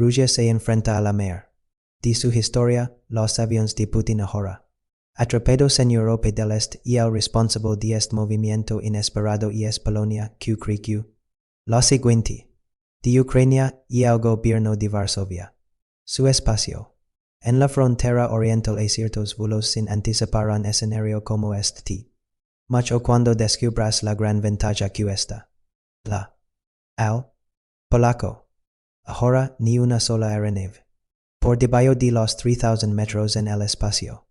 Rusia se enfrenta a la mer. De su historia, los aviones de Putin ahora atrapados en Europa del Este y el responsable de este movimiento inesperado y es Polonia, Q. Lo siguiente. De Ucrania y el gobierno de Varsovia. Su espacio. En la frontera oriental hay ciertos vuelos sin anticipar un escenario como este. Mucho cuando descubras la gran ventaja que está. Al polaco. Ahora ni una sola aeronave. Por debajo de los 3000 metros en el espacio.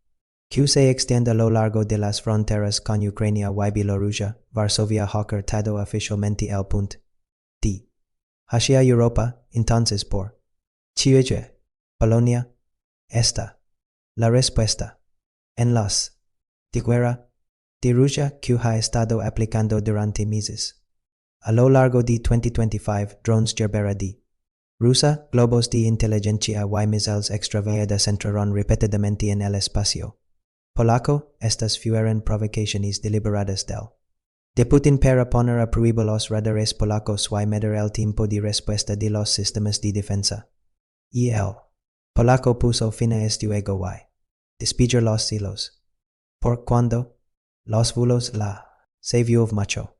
Que se extiende a lo largo de las fronteras con Ucrania y Bielorrusia, Varsovia ha cortado oficialmente el punto D. Hacia Europa, entonces por Chile, Polonia, esta. La respuesta. En los de guerra de Rusia que ha estado aplicando durante meses. A lo largo de 2025, drones Gerbera de Rusia, globos de inteligencia y misiles extraviados entraron repetidamente en el espacio. Polaco, estas fueron provocaciones deliberadas de Putin para poner a prueba los radares polacos y medir el tiempo de respuesta de los sistemas de defensa. Y el polaco puso fin a este juego y despejar los cielos. Por cuando los vuelos se vio mucho.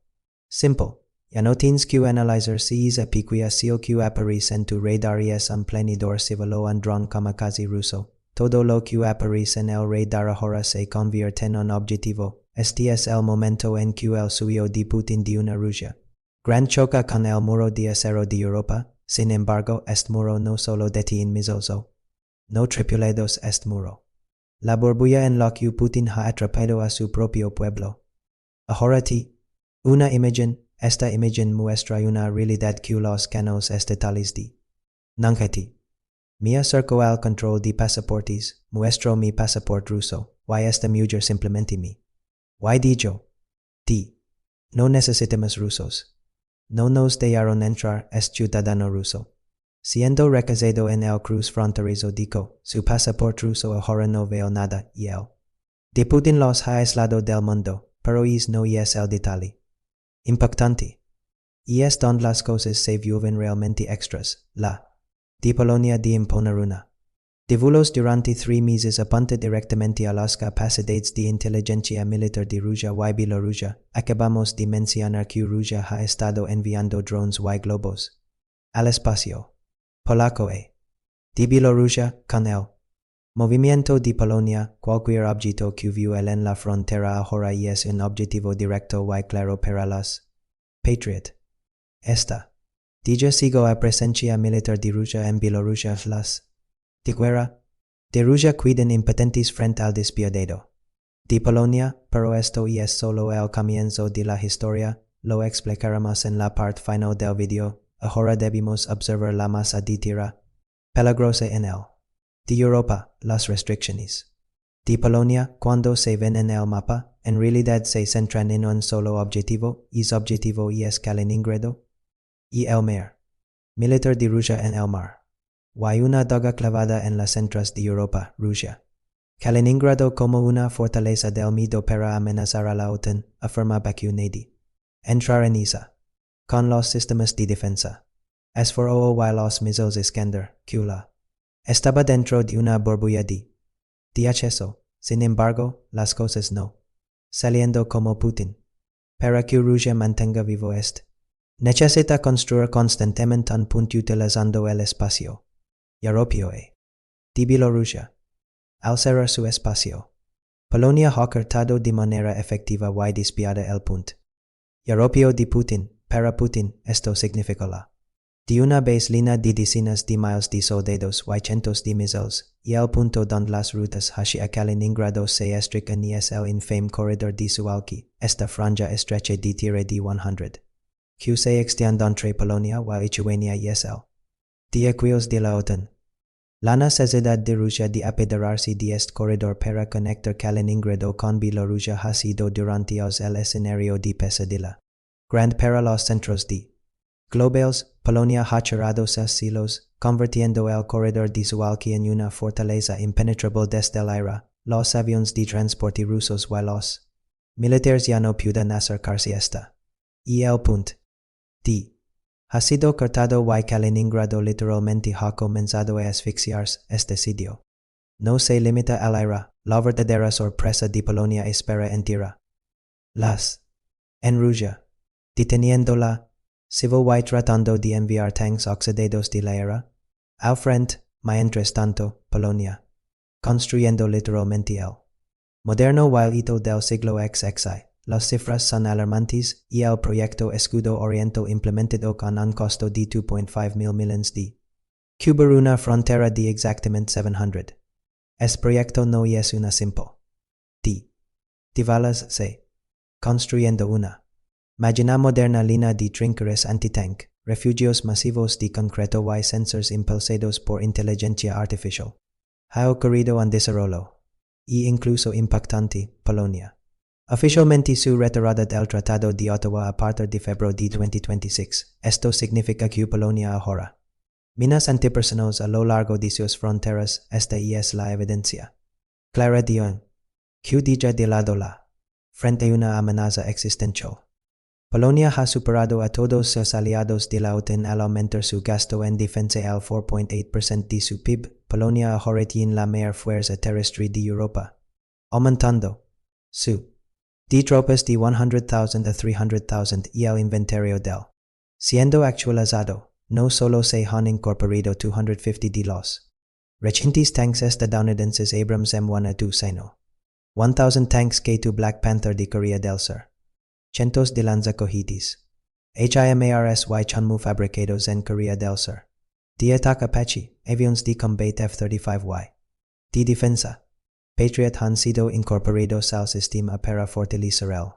Simple. Ya no tienes que analizar si es apiquia si el que aparece en tu radar es un planador civil o un dron kamikaze ruso. Todo lo que aparece en el radar ahora se convierte en un objetivo. Este es el momento en que el suyo de Putin de una Rusia gran choca con el muro de acero de Europa. Sin embargo, este muro no solo detiene misiles no tripulados este muro. La burbuja en la que Putin ha atrapado a su propio pueblo. Ahora una imagen. Esta imagen muestra una realidad que los canales estatales de Nangeti. Me acerco al control de pasaportes, muestro mi pasaporte ruso, y esta mujer simplemente me. Y dijo, no necesitamos rusos. No nos dejaron entrar, es ciudadano ruso. Siendo recasado en el cruz fronterizo dijo, su pasaporte ruso ahora no veo nada, y él. De Putin los ha aislado del mundo, pero no es el detalle. Impactante. Y es donde las cosas se vuelven realmente extras. De Polonia de imponer una. De vuelos durante 3 meses apunta directamente a las capacidades de inteligencia militar de Rusia y Bielorrusia. Acabamos de mencionar que Rusia ha estado enviando drones y globos al espacio. Polaco de Bielorrusia con el movimiento de Polonia, cualquier objeto que vio en la frontera ahora es un objetivo directo y claro para los Patriot. Esta. Yo sigo a presencia militar de Rusia en Bielorrusia las de guerra de Rusia cuidan impotentes frente al despiadado de Polonia, pero esto es solo el comienzo de la historia, lo explicaremos en la parte final del video. Ahora debemos observar la masa de tierra peligrosa en el de Europa, las restricciones de Polonia cuando se ven en el mapa, en realidad se centran en un solo objetivo, y su objetivo es Kaliningrado y el mar militar de Rusia en el mar. Y una daga clavada en las centros de Europa, Rusia. Kaliningrado como una fortaleza del miedo para amenazar a la OTAN, afirma Bakunedi. Entrar en esa. Con los sistemas de defensa. Es for y los misiles Iskander, Kula. Estaba dentro de una burbuja de acceso. Sin embargo, las cosas no saliendo como Putin. Para que Rusia mantenga vivo necesita construir constantemente un punto utilizando el espacio europeo de Bielorrusia. Al cerrar su espacio, Polonia ha cortado de manera efectiva y despiada el punto europeo de Putin. Para Putin, esto significa de una baselínea de decenas de miles de soldados y cientos de misiles, y el punto donde las rutas hacia Kaliningrado se estrican es el infame corredor de Suwalki, esta franja estrecha de tierra de 100, que se extiende entre Polonia y Lituania y es el de acuerdos de la OTAN. La necesidad de Rusia de apoderarse de este corredor para conectar Kaliningrado con Bielorrusia ha sido durante años el escenario de pesadilla grande para los centros de globales. Polonia ha cerrado sus cielos, convirtiendo el corredor de Suwalki en una fortaleza impenetrable desde el aire. Los aviones de transporte rusos y los militares ya no pueden acercarse y el punto D. Ha sido cortado y Kaliningrado literalmente ha comenzado a asfixiarse este sitio. No se limita al aire, la verdadera sorpresa de Polonia espera en tierra. Las en Rusia, deteniéndola, civil y tratando de enviar tanks oxidados de la era. Al frente, mientras tanto, Polonia, construyendo literalmente el moderno y hito del siglo XXI. Las cifras son alarmantes y el proyecto escudo oriental implementado con un costo de 2.5 mil millones de cubrir una frontera de exactamente 700. Este proyecto no es una simple de balas se construyendo una máquina moderna línea de trincheras antitank, refugios masivos de concreto y sensores impulsados por inteligencia artificial. Ha ocurrido en desarrollo y incluso impactante, Polonia. Oficialmente su retirada del Tratado de Ottawa a partir de febrero de 2026. Esto significa que Polonia ahora minas antipersonales a lo largo de sus fronteras. Esta es la evidencia clara de un que deja de lado la frente a una amenaza existencial. Polonia ha superado a todos sus aliados de la OTAN al aumentar su gasto en defensa al 4.8% de su PIB. Polonia ahora tiene la mayor fuerza terrestre de Europa, aumentando su de tropas de 100,000 a 300,000 y el inventario del siendo actualizado. No solo se han incorporado 250 de los recientes tanks estadounidenses Abrams M1A2 sino 1,000 tanks K2 Black Panther de Corea del Sur, cientos de lanzacohetes HIMARS y Chunmoo fabricados en Corea del Sur, de ataque Apache, aviones de combate F-35Y, de defensa Patriot han sido incorporados al sistema para fortalecer el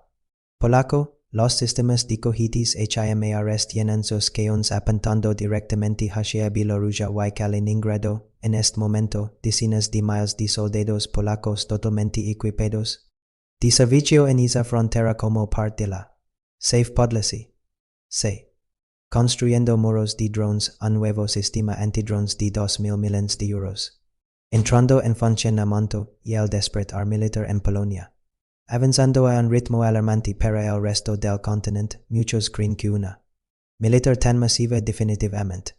polaco. Los sistemas de cohetes HIMARS tienen sus cañones apuntando directamente hacia Bielorrusia y Kaliningrado. En este momento, decenas de miles de soldados polacos totalmente equipados de servicio en esa frontera como parte de la Safe Policy. C. Construyendo muros de drones, un nuevo sistema antidrones de 2,000 millones de euros, entrando en funcionamiento y el despertar militar en Polonia, avanzando a un ritmo alarmante para el resto del continente. Muchos creen que una militar tan masiva definitivamente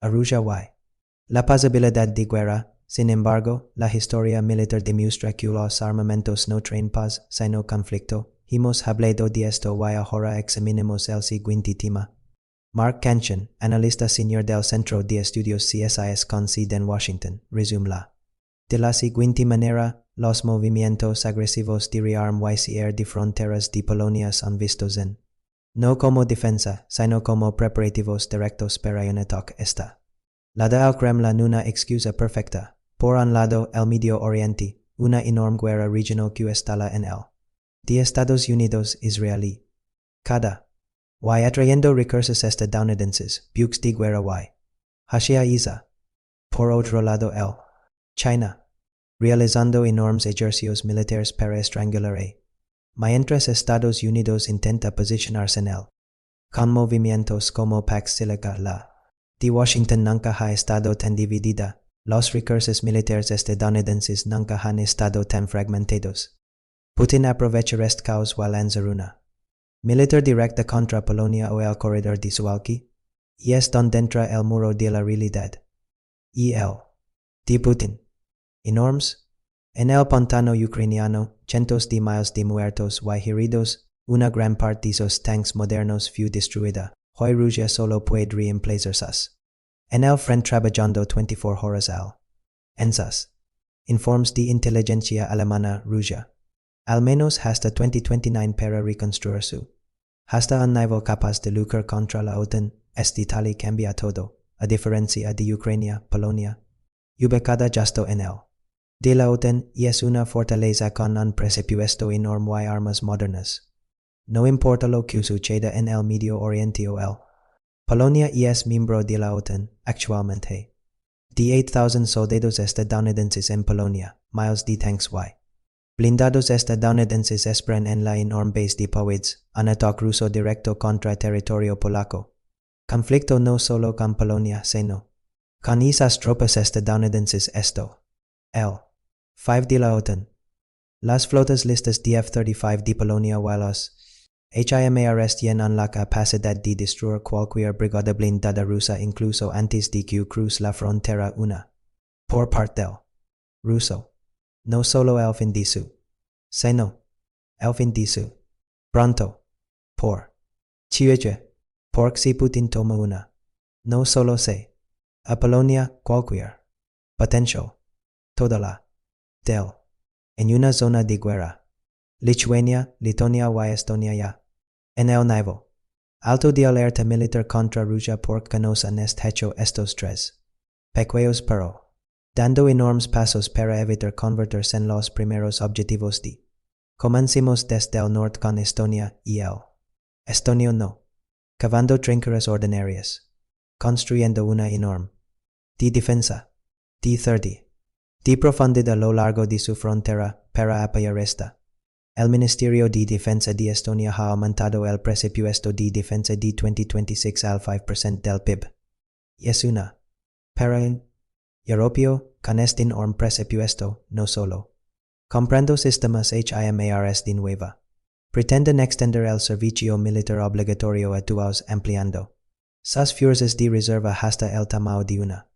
a Rusia y la posibilidad de guerra. Sin embargo, la historia militar demuestra que los armamentos no traen paz, sino conflicto. Hemos hablado de esto y ahora examinemos el siguiente tema. Mark Kanchan, analista senior del Centro de Estudios CSIS con sede en Washington, resume de la siguiente manera: los movimientos agresivos de rearm y cierre de fronteras de Polonia son vistos no como defensa, sino como preparativos directos para un ataque. Esta la da al Kremlin una excusa perfecta. Por un lado, el Medio Oriente, una enorme guerra regional que instala en el de Estados Unidos israelí. Cada y atrayendo recursos estadounidenses, buques de guerra y hacia Isa. Por otro lado, el China, realizando enormes ejercicios militares para estrangular a mientras Estados Unidos intenta posicionarse en él. Con movimientos como Pax Silica, la de Washington nunca ha estado tan dividida. Los recursos militares estadounidenses nunca han estado tan fragmentados. Putin aprovechar este caos y lanzar una militar directa contra Polonia o el corredor de Suwalki, y es donde entra el muro de la realidad. Y el de Putin. Enormes. En el pantano ucraniano, cientos de miles de muertos y heridos, una gran parte de sus tanks modernos fue destruida. Hoy Rusia solo puede reemplazarse en el frente trabajando 24 horas al ensas. Informes de inteligencia alemana. Rusia, al menos hasta 2029 para reconstruir su hasta un nivel capaz de luchar contra la OTAN. Este tal cambia todo, a diferencia de Ucrania. Polonia, ubicada justo en el de la OTAN, y es una fortaleza con un presupuesto enorme y armas modernas. No importa lo que suceda en el Medio Oriente o el Polonia es miembro de la OTAN. Actualmente, de 8,000 soldados estadounidenses en Polonia, miles de tanks y blindados estadounidenses esperan en la enorme base de Powidz, un ataque ruso directo contra territorio polaco. Conflicto no solo con Polonia, sino con esas tropas estadounidenses. Esto el 5 de la OTAN. Las flotas listas de F-35 de Polonia y los HIMARS tienen la capacidad de destruir cualquier brigada blindada rusa incluso antes de que cruce la frontera una. Por parte del ruso. No solo el fin de su. Sino. El fin de su. Pronto. Por. Chiuche. Porque si Putin toma una. No solo se. A Polonia cualquier. Potential. Toda la. Del. En una zona de guerra. Lituania, Letonia y Estonia ya. En el nuevo. Alto de alerta militar contra Rusia porque nos han hecho estos tres. Pequeños pero. Dando enormes pasos para evitar convertirse en los primeros objetivos de. Comencemos desde el norte con Estonia y el. Estonio no. Cavando trincheras ordinarias. Construyendo una enorme. De defensa. De 30. De profundidad a lo largo de su frontera para apoyar esta. El Ministerio de Defensa de Estonia ha aumentado el presupuesto de defensa de 2026 al 5% del PIB. Y es una. Para el europeo, con este enorme presupuesto, no solo. Comprando sistemas HIMARS de nueva. Pretenden extender el servicio militar obligatorio a todos ampliando sus fuerzas de reserva hasta el tamaño de una.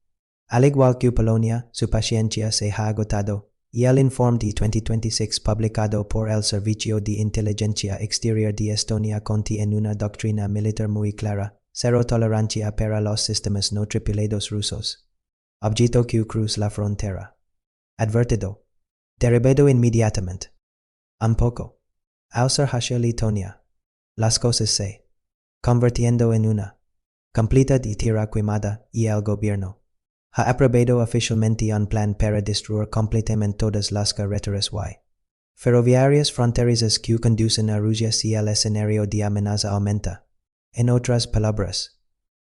Al igual que Polonia, su paciencia se ha agotado. Y el informe de 2026 publicado por el Servicio de Inteligencia Exterior de Estonia contiene una doctrina militar muy clara, cero tolerancia para los sistemas no tripulados rusos. Objeto que cruza la frontera. Advertido. Derribado inmediatamente. Un poco. Al ser hacia Letonia. Las cosas se. Convirtiendo en una. Completa de tierra quemada y el gobierno. Ha aprobado oficialmente un plan para destruir completamente todas las carreteras y ferroviarias fronterizas que conducen a Rusia si el escenario de amenaza aumenta. En otras palabras,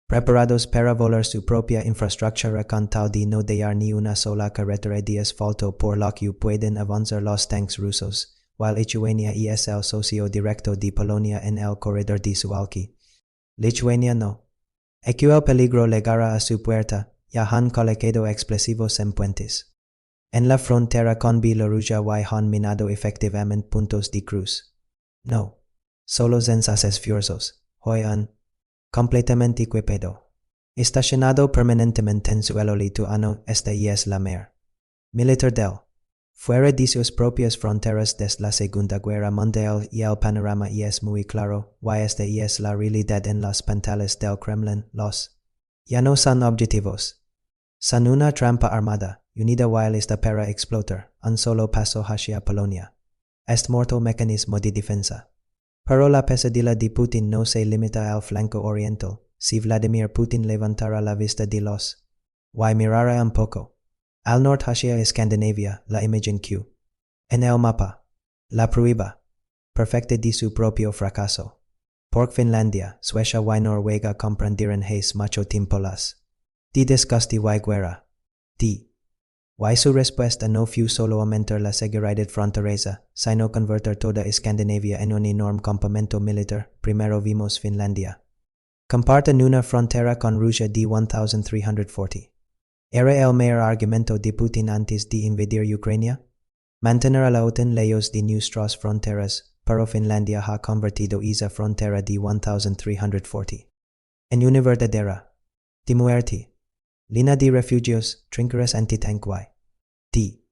preparados para volar su propia infraestructura con tal de no dejar ni una sola carretera de asfalto por lo que pueden avanzar los tanques rusos, while Lituania es el socio directo de Polonia en el corredor de su alque. Lituania no. Que el peligro llegara a su puerta. Ya han colocado explosivos en puentes. En la frontera con Bielorrusia y han minado efectivamente puntos de cruz. No. Solo en sus esfuerzos. Hoy han. Completamente equipado. Estacionado permanentemente en suelo lituano esta es la mer. Militar del. Fuera de sus propias fronteras desde la Segunda Guerra Mundial y el panorama es muy claro. Y esta es la realidad en las pantallas del Kremlin. Los. Ya no son objetivos. Son una trampa armada, unida while está para explotar, un solo paso hacia Polonia. Este mortal mecanismo de defensa. Pero la pesadilla de Putin no se limita al flanco oriental. Si Vladimir Putin levantara la vista de los y mirara un poco al norte hacia Escandinavia, la imagen Q. En el mapa, la prueba perfecta de su propio fracaso. Porque Finlandia, Suecia y Noruega comprenderán hace mucho tiempo las de desgaste y guerra. D. Y su respuesta no fue solo aumentar la seguridad fronteriza, sino convertir toda Escandinavia en un enorme campamento militar. Primero vimos Finlandia. Comparten una frontera con Rusia de 1340. ¿Era el mayor argumento de Putin antes de invadir Ucrania? Mantener a la OTAN lejos de nuestras fronteras. Pero Finlandia ha convertido esa frontera de 1340 en una verdadera de muerte, línea de refugios, trincheras antitanque. D.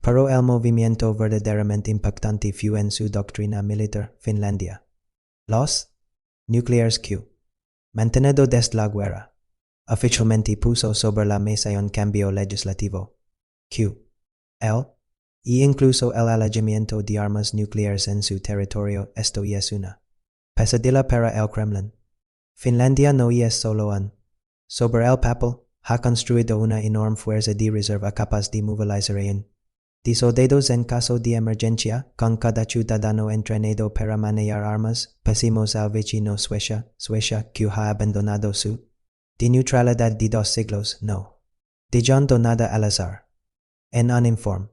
Pero el movimiento verdaderamente impactante fue en su doctrina militar, Finlandia. Los nucleares Q. Mantenido desde la guerra. Oficialmente puso sobre la mesa un cambio legislativo. Q. L. Y incluso el alojamiento de armas nucleares en su territorio. Esto es una pesadilla para el Kremlin. Finlandia no es solo un. Sobre el papel, ha construido una enorme fuerza de reserva capaz de movilizar de soldados en caso de emergencia, con cada ciudadano entrenado para manejar armas. Pasemos al vecino Suecia que ha abandonado su de neutralidad de 2 siglos. No. De John donada al azar. En un informe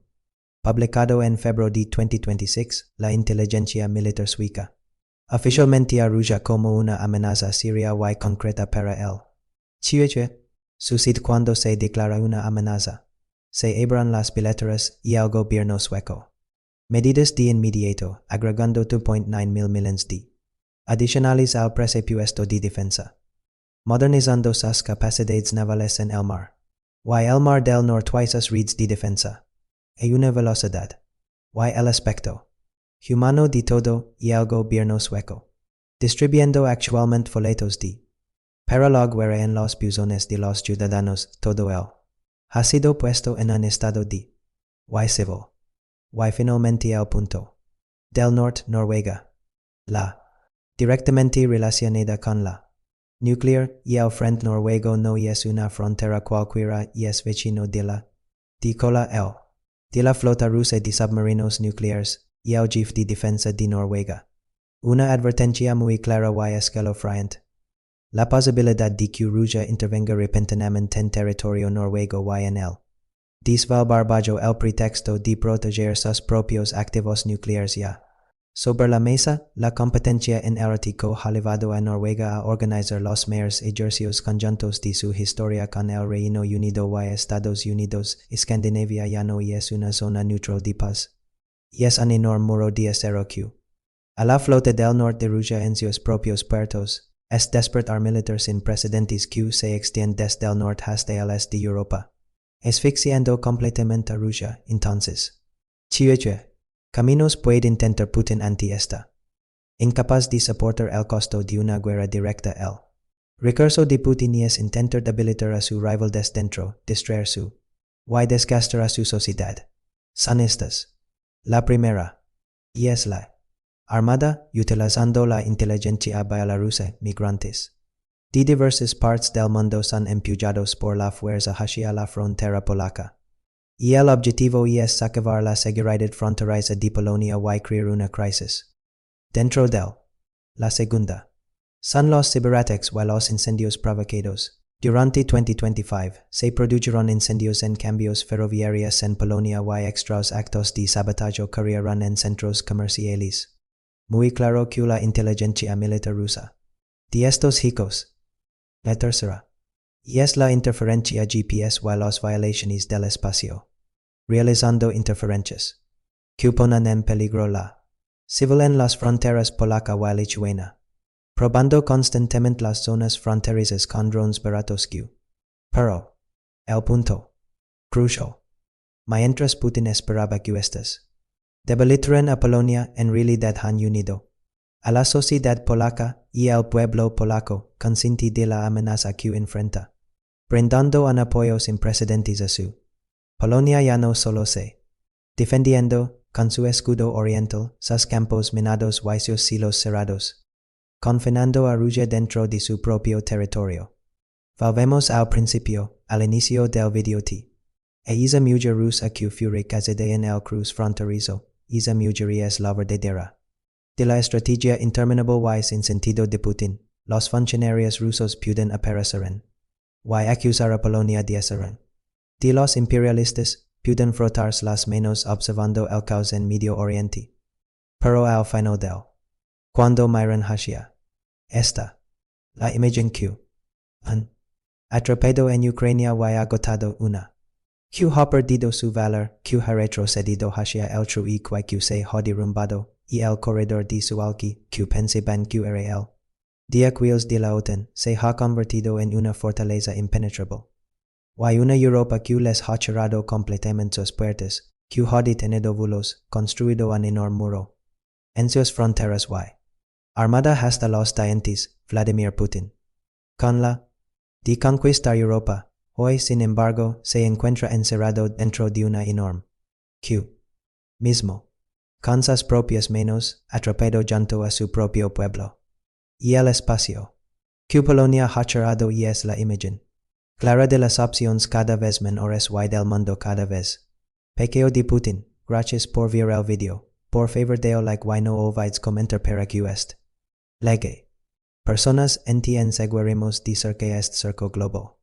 publicado en febrero de 2026, la inteligencia militar sueca oficialmente a Rusia como una amenaza seria y concreta para él. Chiuche, sucede cuando se declara una amenaza. Se abran las bileteras y el gobierno sueco. Medidas de inmediato, agregando 2.9 mil millones de adicionales al presupuesto de defensa, modernizando sus capacidades navales en el mar. El mar del norte sus redes de defensa, a una velocidad, el aspecto humano de todo y el gobierno sueco, distribuyendo actualmente folletos de para la guerra en los buzones de los ciudadanos. Todo él ha sido puesto en un estado de civil. Finalmente el punto del norte, Noruega, la directamente relacionada con la nuclear, y el frente noruego no es una frontera cualquiera y es vecino de la cola de la flota rusa de submarinos nucleares y el jefe de defensa de Noruega. Una advertencia muy clara y escalofriante. La posibilidad de que Rusia intervenga repentinamente en territorio noruego y en él desvalvar bajo el pretexto de proteger sus propios activos nucleares ya. Sobre la mesa, la competencia en el Ártico ha llevado a Noruega a organizar los mayores ejercicios conjuntos de su historia con el Reino Unido y Estados Unidos. Escandinavia ya no es una zona neutral de paz, y es un enorme muro de acero que a la flota del norte de Rusia en sus propios puertos. Es despertar militar sin precedentes que se extiende desde el norte hasta el este de Europa, asfixiando completamente a Rusia. Entonces, ¿qué caminos puede intentar Putin ante esta? Incapaz de soportar el costo de una guerra directa. El recurso de Putin es intentar debilitar a su rival desde dentro, distraer su y desgastar a su sociedad. Son estas. La primera, y es la armada, utilizando la inteligencia bielorrusa. Migrantes de diversas partes del mundo son empujados por la fuerza hacia la frontera polaca, y el objetivo es sacar la seguridad fronteriza de Polonia y crear una crisis dentro de él. La segunda son los ciberataques y los incendios provocados. Durante 2025 se produjeron incendios en cambios ferroviarios en Polonia y extras actos de sabotaje ocurrieron en centros comerciales. Muy claro que la inteligencia militar rusa de estos hijos. La tercera y es la interferencia GPS y las violaciones del espacio, realizando interferencias que ponen en peligro la civil en las fronteras polaca y lituana, probando constantemente las zonas fronterizas con drones baratos que. Pero el punto crucial, mientras Putin esperaba que estas debilitaran a Polonia, en realidad han unido a la sociedad polaca y al pueblo polaco consciente de la amenaza que enfrenta, brindando un apoyo sin precedentes a su Polonia ya no solo se defendiendo con su escudo oriental, sus campos minados y sus silos cerrados, confinando a Rusia dentro de su propio territorio. Volvemos al principio, al inicio del video T. Esa mujer rusa que fue casada en el cruz fronterizo, esa mujer es la verdadera de la estrategia interminable y sin sentido de Putin. Los funcionarios rusos pueden aparecer y acusar a Polonia de hacer de los imperialistas, pueden frotarse las manos observando el caos en Medio Oriente. Pero al final del cuando miran hacia esta, la imagen que han atrapado en Ucrania y agotado una que ha perdido su valor, que ha retrocedido hacia el truique que se ha derrumbado, y el corredor de su alki, que pensaban que era el de aquellos de la OTAN, se ha convertido en una fortaleza impenetrable. Y una Europa que les ha cerrado completamente sus puertas, que ha detenido vuelos, construido un enorme muro en sus fronteras y armada hasta los dientes. Vladimir Putin, con la de conquistar Europa, hoy sin embargo se encuentra encerrado dentro de una enorme que mismo, con sus propias manos, atrapado junto a su propio pueblo y el espacio que Polonia ha cerrado, y es la imagen clara de las opciones cada vez menores y del mundo cada vez pequeño de Putin. Gracias por ver el video. Por favor deo like y no olvides comentar para que este llegue personas en seguiremos de cerca este cerco globo.